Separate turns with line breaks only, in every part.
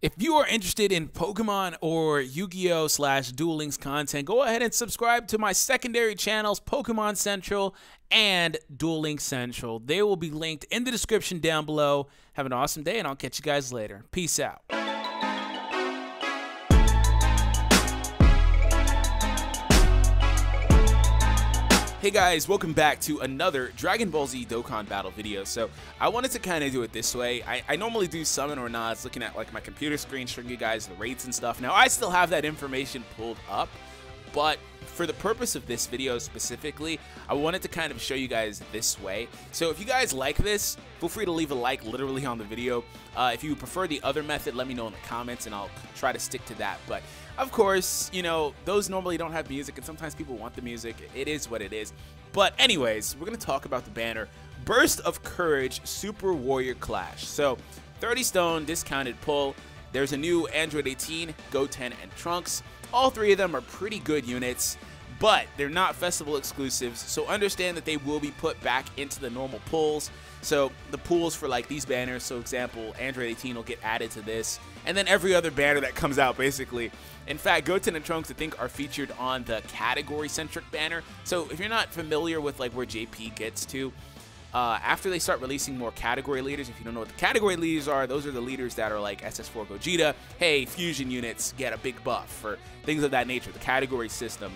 If you are interested in Pokemon or Yu-Gi-Oh! / Duel Links content, go ahead and subscribe to my secondary channels, Pokemon Central and Duel Links Central. They will be linked in the description down below. Have an awesome day, and I'll catch you guys later. Peace out. Hey guys, welcome back to another Dragon Ball Z Dokkan battle video. So I wanted to kind of do it this way. I normally do summon or nods looking at like my computer screen, showing you guys the rates and stuff. Now I still have that information pulled up, but for the purpose of this video specifically, I wanted to kind of show you guys this way. So if you guys like this, feel free to leave a like literally on the video. If you prefer the other method, let me know in the comments and I'll try to stick to that. But of course, you know, those normally don't have music and sometimes people want the music. It is what it is. But anyways, we're going to talk about the banner Burst of Courage Super Warrior Clash. So 30 stone discounted pull. There's a new Android 18, Goten, and Trunks. All three of them are pretty good units, but they're not festival exclusives, so understand that they will be put back into the normal pulls. So the pools for like these banners, so example, Android 18 will get added to this, and then every other banner that comes out basically. In fact, Goten and Trunks I think are featured on the category-centric banner. So if you're not familiar with like where JP gets to, after they start releasing more category leaders, if you don't know what the category leaders are, those are the leaders that are like SS4 Gogeta, hey, fusion units get a big buff, or things of that nature, the category system.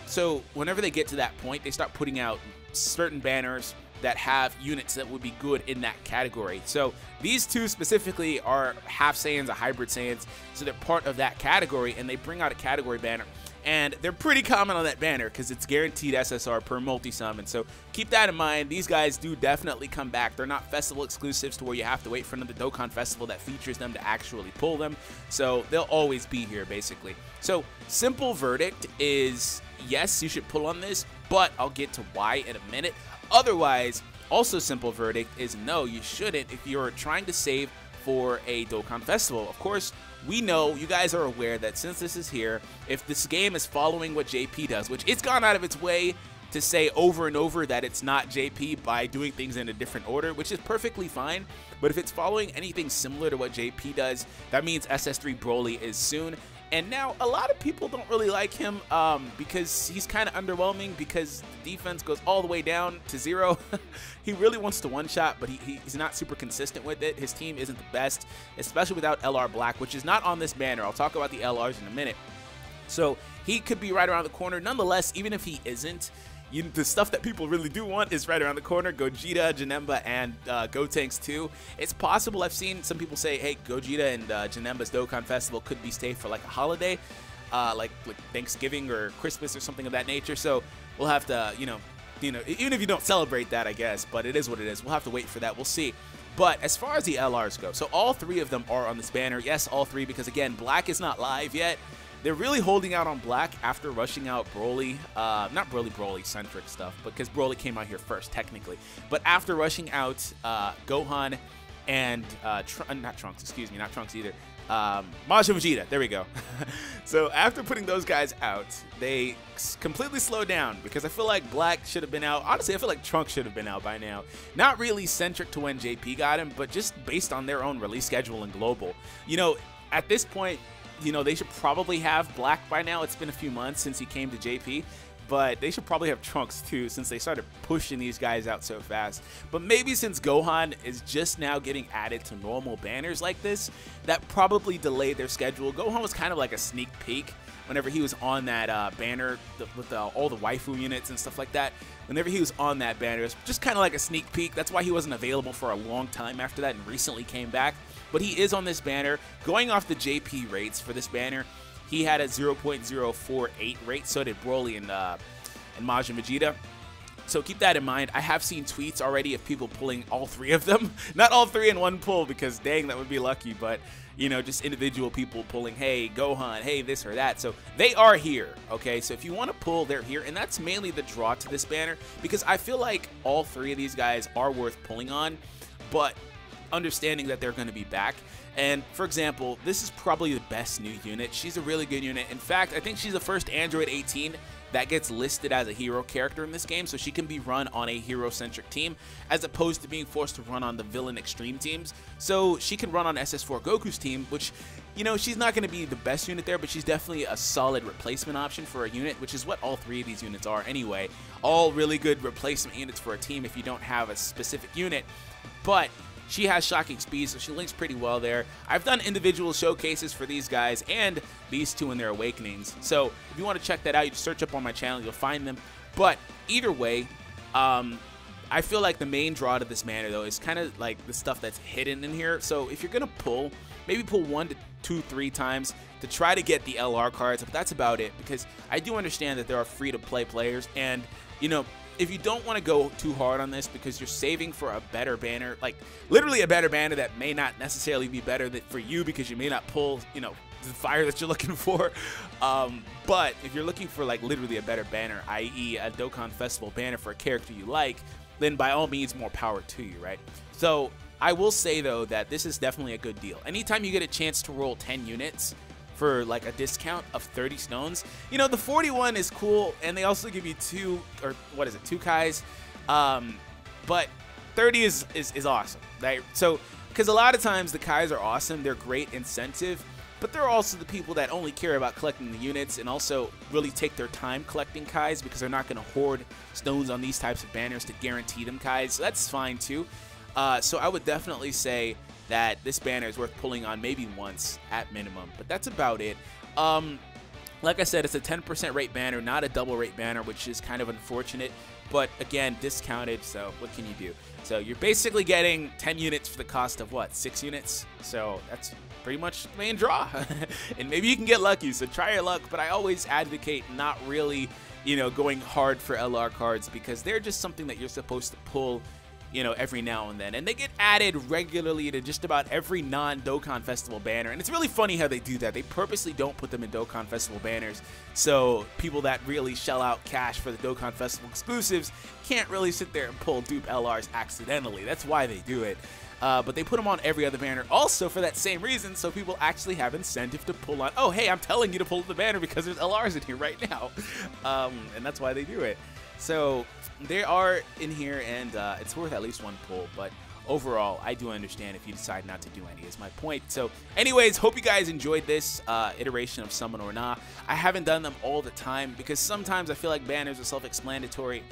So whenever they get to that point, they start putting out certain banners that have units that would be good in that category. So these two specifically are half Saiyans, a hybrid Saiyans, so they're part of that category, and they bring out a category banner. And they're pretty common on that banner because it's guaranteed SSR per multi-summon. So keep that in mind. These guys do definitely come back. They're not festival exclusives to where you have to wait for another Dokkan festival that features them to actually pull them. So they'll always be here, basically. So simple verdict is, yes, you should pull on this, but I'll get to why in a minute. Otherwise, also simple verdict is no, you shouldn't if you're trying to save for a Dokkan festival. Of course, we know, you guys are aware that since this is here, if this game is following what JP does, which it's gone out of its way to say over and over that it's not JP by doing things in a different order, which is perfectly fine, but if it's following anything similar to what JP does, that means SS3 Broly is soon. And now a lot of people don't really like him because he's kind of underwhelming because the defense goes all the way down to 0. He really wants to one-shot, but he's not super consistent with it. His team isn't the best, especially without LR Black, which is not on this banner. I'll talk about the LRs in a minute. So he could be right around the corner. Nonetheless, even if he isn't, the stuff that people really do want is right around the corner. Gogeta, Janemba, and Gotenks too. It's possible. I've seen some people say, hey, Gogeta and Janemba's Dokkan Festival could be stayed for like a holiday, like Thanksgiving or Christmas or something of that nature. So we'll have to, you know, even if you don't celebrate that, I guess, but it is what it is. We'll have to wait for that. We'll see. But as far as the LRs go, so all three of them are on this banner. Yes, all three, because again, Black is not live yet. They're really holding out on Black after rushing out Broly, not Broly-centric stuff, because Broly came out here first, technically. But after rushing out Gohan and, not Trunks, excuse me, not Trunks either, Majin Vegeta, there we go. So after putting those guys out, they completely slowed down because I feel like Black should have been out. Honestly, I feel like Trunks should have been out by now. Not really centric to when JP got him, but just based on their own release schedule and global. You know, at this point, you know, they should probably have Black by now. It's been a few months since he came to JP, but they should probably have Trunks too since they started pushing these guys out so fast. But maybe since Gohan is just now getting added to normal banners like this, that probably delayed their schedule. Gohan was kind of like a sneak peek whenever he was on that banner with all the waifu units and stuff like that. Whenever he was on that banner, it was just kind of like a sneak peek. That's why he wasn't available for a long time after that and recently came back. But he is on this banner. Going off the JP rates for this banner, he had a 0.048 rate. So did Broly and Majin Vegeta. So keep that in mind. I have seen tweets already of people pulling all three of them. Not all three in one pull because dang, that would be lucky. But, you know, just individual people pulling, hey, Gohan, hey, this or that. So they are here, okay? So if you want to pull, they're here. And that's mainly the draw to this banner because I feel like all three of these guys are worth pulling on. But understanding that they're going to be back. And for example, this is probably the best new unit. She's a really good unit. In fact, I think she's the first Android 18 that gets listed as a hero character in this game, so she can be run on a hero-centric team as opposed to being forced to run on the villain extreme teams. So she can run on SS4 Goku's team, which, you know, she's not going to be the best unit there, but she's definitely a solid replacement option for a unit, which is what all 3 of these units are anyway. All really good replacement units for a team if you don't have a specific unit. But she has shocking speed, so she links pretty well there. I've done individual showcases for these guys and these 2 in their awakenings. So if you want to check that out, you just search up on my channel, you'll find them. But either way, I feel like the main draw to this banner, though, is kind of like the stuff that's hidden in here. So if you're going to pull, maybe pull 1 to 2, 3 times to try to get the LR cards, but that's about it, because I do understand that there are free-to-play players, and, you know, if you don't want to go too hard on this because you're saving for a better banner, like literally a better banner that may not necessarily be better for you because you may not pull, you know, the fire that you're looking for. But if you're looking for like literally a better banner, i.e. a Dokkan Festival banner for a character you like, then by all means more power to you, right? So I will say though that this is definitely a good deal. Anytime you get a chance to roll 10 units for like a discount of 30 stones, you know, the 41 is cool, and they also give you 2 Kais, but 30 is awesome, right? So because a lot of times the Kais are awesome, they're great incentive, but they're also the people that only care about collecting the units and also really take their time collecting Kais because they're not going to hoard stones on these types of banners to guarantee them Kais. So that's fine too. So I would definitely say that this banner is worth pulling on maybe once at minimum, but that's about it. Like I said, it's a 10% rate banner, not a double rate banner, which is kind of unfortunate, but again, discounted, so what can you do? So you're basically getting 10 units for the cost of what, 6 units? So that's pretty much the main draw. And maybe you can get lucky, so try your luck, but I always advocate not really, you know, going hard for LR cards because they're just something that you're supposed to pull, you know, every now and then, and they get added regularly to just about every non-Dokkan Festival banner, and it's really funny how they do that. They purposely don't put them in Dokkan Festival banners, so people that really shell out cash for the Dokkan Festival exclusives can't really sit there and pull dupe LRs accidentally. That's why they do it. But they put them on every other banner also for that same reason, so people actually have incentive to pull on, oh hey, I'm telling you to pull the banner because there's LRs in here right now. And that's why they do it. So they are in here, and it's worth at least 1 pull, but overall, I do understand if you decide not to do any, is my point. So anyways, hope you guys enjoyed this iteration of Summon or Nah. I haven't done them all the time because sometimes I feel like banners are self-explanatory,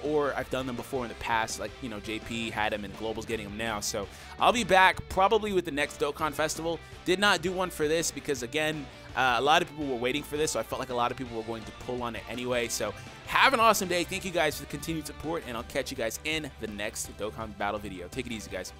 or I've done them before in the past, like, you know, JP had them and Global's getting them now. So I'll be back probably with the next Dokkan Festival. Did not do one for this because, again, a lot of people were waiting for this, so I felt like a lot of people were going to pull on it anyway. So have an awesome day. Thank you guys for the continued support, and I'll catch you guys in the next Dokkan Battle video. Take it easy, guys.